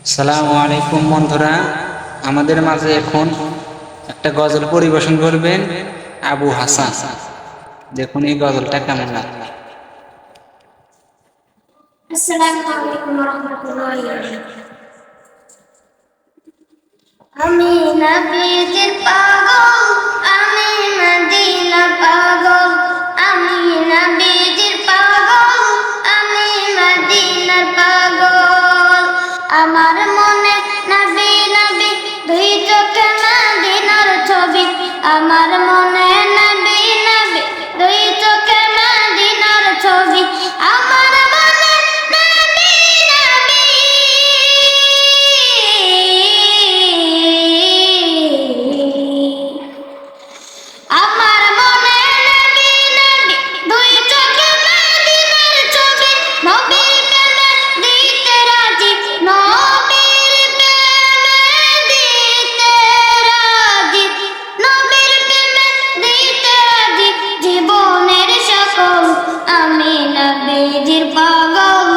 আসসালামু আলাইকুম বন্ধুরা, আমাদের মাঝে এখন একটা গজল পরিবেশন করবেন আবু হাসান। দেখুন এই গজলটা কেমন লাগে। আসসালামু আলাইকুম ওয়া রাহমাতুল্লাহি ওয়া বারাকাতুহু। আমি নবীজির পাগল, আমি মদিনা পাগল, আমি নবীজির পাগল, আমি মদিনার পাগল। আমার মনে নবী নবী, দুই চোখে মদিনার ছবি। আমার মনে নবী নবী, দুই চোখে মদিনার ছবি। আমার মনে নবী নবী, আমার মনে নবী নবী, দুই চোখে মদিনার ছবি। নবীর প্রেমে দিতে রাজি, নবীর প্রেমে দিতে রাজি, নবীর প্রেমে দিতে রাজি। জীবনের সকল আমি নবীজির পাগল,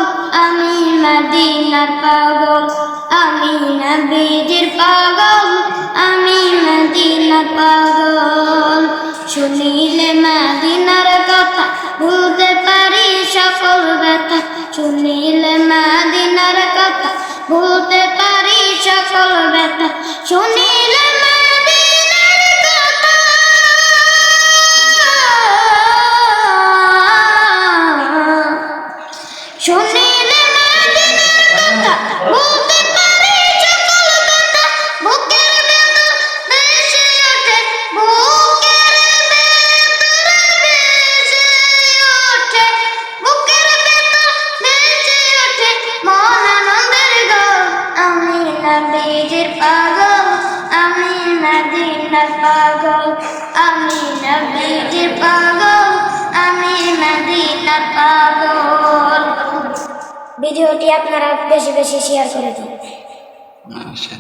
আমি মদিনার পাগল, আমি নবীজির পাগল, আমি মদিনার পাগল। শুনিলে মদিনার কথা ভুলতে পারি সকল ব্যথা, শুনিলে মদিনার কথা ভুলতে পারি সকল ব্যথা। শুনিলে মদিনার কথা, শুনিলে মদিনার কথা ভুলতে পারি সকল ব্যথা। বুকের ভেতর ভেসে ওঠে, বুকের ভেতর ভেসে ওঠে, বুকের ভেতর ভেসে ওঠে মন আনন্দের গান। আমি নবীজির পাগল, আমি মদিনার পাগল, আমি নবীজির পাগল, আমি মদিনার পাগল। ভিডিওটি আপনারা বেশি বেশি শেয়ার করে দিন। আচ্ছা।